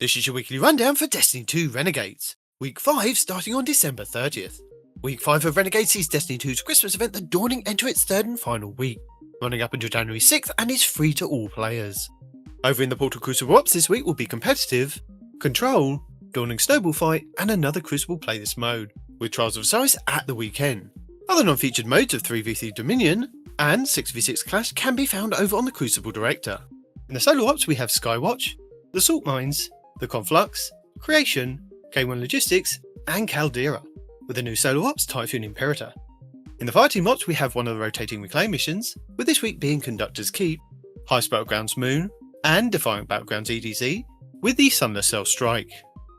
This is your weekly rundown for Destiny 2 Renegades. Week 5 starting on December 30th. Week 5 of Renegades sees Destiny 2's Christmas event The Dawning enter its third and final week, running up until January 6th and is free to all players. Over in the Portal Crucible ops this week will be competitive, control, Dawning Snowball Fight and another Crucible playlist mode, with Trials of Osiris at the weekend. Other non-featured modes of 3v3 Dominion and 6v6 Clash can be found over on the Crucible Director. In the solo ops we have Skywatch, the Salt Mines, the Conflux, Creation, K1 Logistics and Caldera, with the new solo ops Typhoon Imperator. In the Fireteam ops we have one of the rotating reclaim missions, with this week being Conductor's Keep, Heist Battlegrounds Moon and Defiant Battlegrounds EDZ, with the Sunless Cell Strike.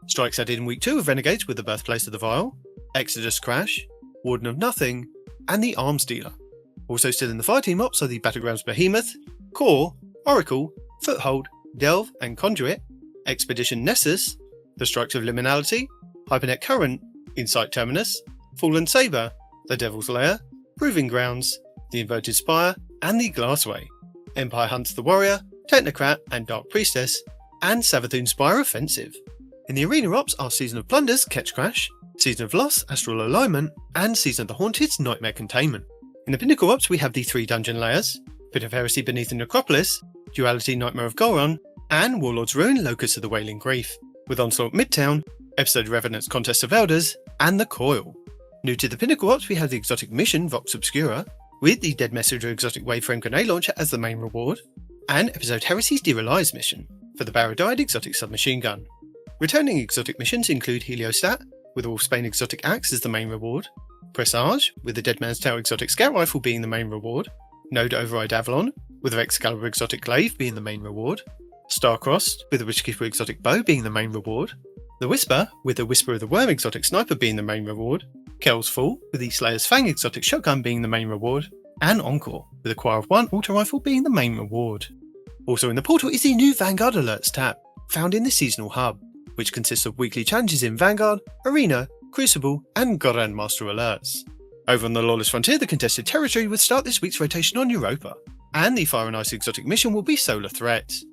Strikes added in week 2 of Renegades with the Birthplace of the Vile, Exodus Crash, Warden of Nothing and the Arms Dealer. Also still in the Fireteam ops are the Battlegrounds Behemoth, Core, Oracle, Foothold, Delve and Conduit, Expedition Nessus, the Strikes of Liminality, Hypernet Current, Insight Terminus, Fallen Saber, the Devil's Lair, Proving Grounds, the Inverted Spire and the Glassway, Empire Hunts the Warrior, Technocrat and Dark Priestess, and Savathûn Spire Offensive. In the Arena ops are Season of Plunders, Catch Crash, Season of Loss, Astral Alignment, and Season of the Haunted's Nightmare Containment. In the Pinnacle ops we have the 3 dungeon layers, Pit of Heresy Beneath the Necropolis, Duality Nightmare of Goron, and Warlord's Ruin Locus of the Wailing Grief, with Onslaught Midtown, Episode of Revenant's Contest of Elders, and the Coil. New to the Pinnacle ops we have the exotic mission Vox Obscura, with the Dead Messenger exotic Waveframe Grenade Launcher as the main reward, and Episode Heresy's Dear Allies mission, for the Baradide exotic submachine gun. Returning exotic missions include Heliostat, with the Wolfsbane exotic axe as the main reward, Presage, with the Dead Man's Tale exotic scout rifle being the main reward, Node Override Avalon, with the Excalibur exotic glaive being the main reward, Starcrossed, with the Witchkeeper exotic bow being the main reward, the Whisper, with the Whisper of the Worm exotic sniper being the main reward, Kel's Fall, with the Slayer's Fang exotic shotgun being the main reward, and Encore, with the Choir of One auto rifle being the main reward. Also in the portal is the new Vanguard Alerts tab, found in the Seasonal Hub, which consists of weekly challenges in Vanguard, Arena, Crucible, and Grandmaster Alerts. Over on the Lawless Frontier, the contested territory would start this week's rotation on Europa, and the Fire and Ice exotic mission will be Solar Threats.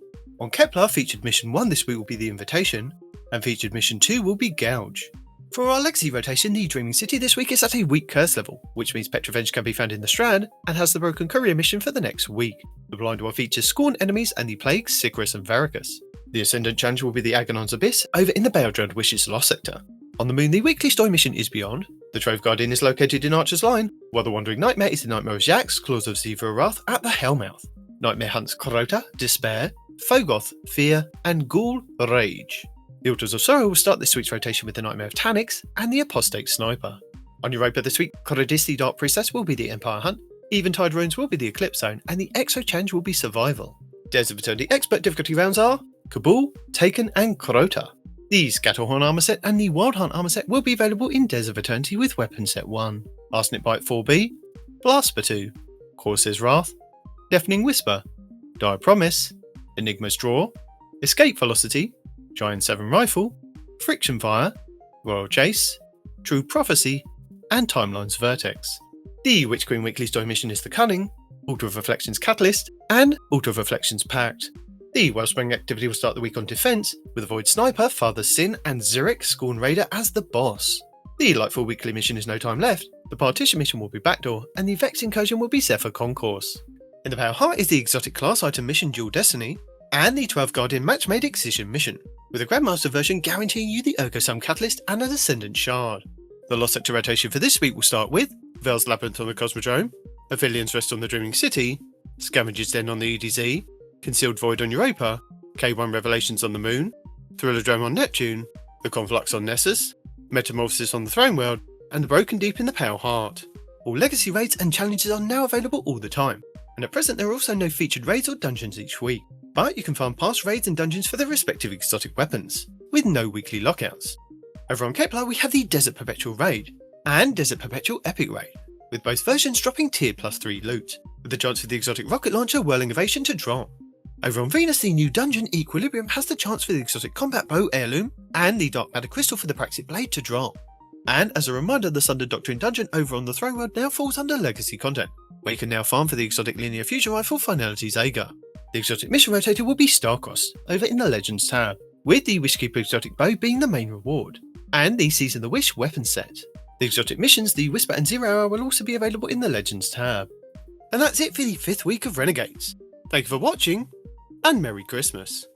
On Kepler, featured mission 1 this week will be the Invitation, and featured mission 2 will be Gouge. For our Legacy rotation, the Dreaming City this week is at a weak curse level, which means Petrovenge can be found in the Strand, and has the Broken Courier mission for the next week. The Blind One features Scorn enemies and the Plagues, Sigrus and Veracus. The Ascendant challenge will be the Agonon's Abyss over in the Baeldred Wishes Lost sector. On the Moon, the weekly story mission is Beyond. The Trove Guardian is located in Archer's Line, while the Wandering Nightmare is the Nightmare of Jax, Claws of Zevra Wrath at the Hellmouth. Nightmare hunts Crota, Despair, Fogoth, Fear, and Ghoul, Rage. The Altars of Sorrow will start this week's rotation with the Nightmare of Tanix and the Apostate Sniper. On Europa this week, Coradis the Dark Priestess will be the Empire Hunt, Eventide Runes will be the Eclipse Zone, and the Exo Challenge will be Survival. Dares of Eternity Expert difficulty rounds are Kabul, Taken, and Crota. The Scatterhorn armor set and the Wild Hunt armor set will be available in Dares of Eternity with Weapon Set 1. Arsenic Bite 4B, Blast 2, Corsair's Wrath, Deafening Whisper, Dire Promise, Enigma's Draw, Escape Velocity, Giant 7 Rifle, Friction Fire, Royal Chase, True Prophecy, and Timeline's Vertex. The Witch Queen weekly story mission is The Cunning, Altar of Reflections Catalyst, and Altar of Reflections Pact. The Wellspring activity will start the week on Defense, with Void Sniper, Father Sin, and Zurich Scorn Raider as the boss. The Lightfall weekly mission is No Time Left, the Partition mission will be Backdoor, and the Vex Incursion will be Zephyr Concourse. In the Pale Heart is the exotic class item mission Dual Destiny, and the 12 Guardian match-made Excision mission, with a Grandmaster version guaranteeing you the Ergosum Catalyst and an Ascendant Shard. The Lost Sector rotation for this week will start with Veil's Labyrinth on the Cosmodrome, Aphelios Rest on the Dreaming City, Scavenger's Den on the EDZ, Concealed Void on Europa, K1 Revelations on the Moon, Thrillerdrome on Neptune, the Conflux on Nessus, Metamorphosis on the Throne World, and the Broken Deep in the Pale Heart. All Legacy raids and challenges are now available all the time, and at present there are also no featured raids or dungeons each week, but you can farm past raids and dungeons for their respective exotic weapons, with no weekly lockouts. Over on Kepler we have the Desert Perpetual raid, and Desert Perpetual Epic raid, with both versions dropping tier +3 loot, with the chance for the exotic rocket launcher Whirling Ovation to drop. Over on Venus, the new dungeon Equilibrium has the chance for the exotic combat bow Heirloom and the Dark Matter Crystal for the Praxis Blade to drop. And as a reminder, the Sundered Doctrine dungeon over on the Throne World now falls under Legacy content, where you can now farm for the exotic linear fusion rifle Finality's Ager. The exotic mission rotator will be Starcrossed over in the Legends tab. with the Wishkeeper exotic bow being the main reward, and the Season the Wish weapon set. The exotic missions, the Whisper and 0 Hour, will also be available in the Legends tab. And that's it for the 5th week of Renegades. Thank you for watching, and Merry Christmas.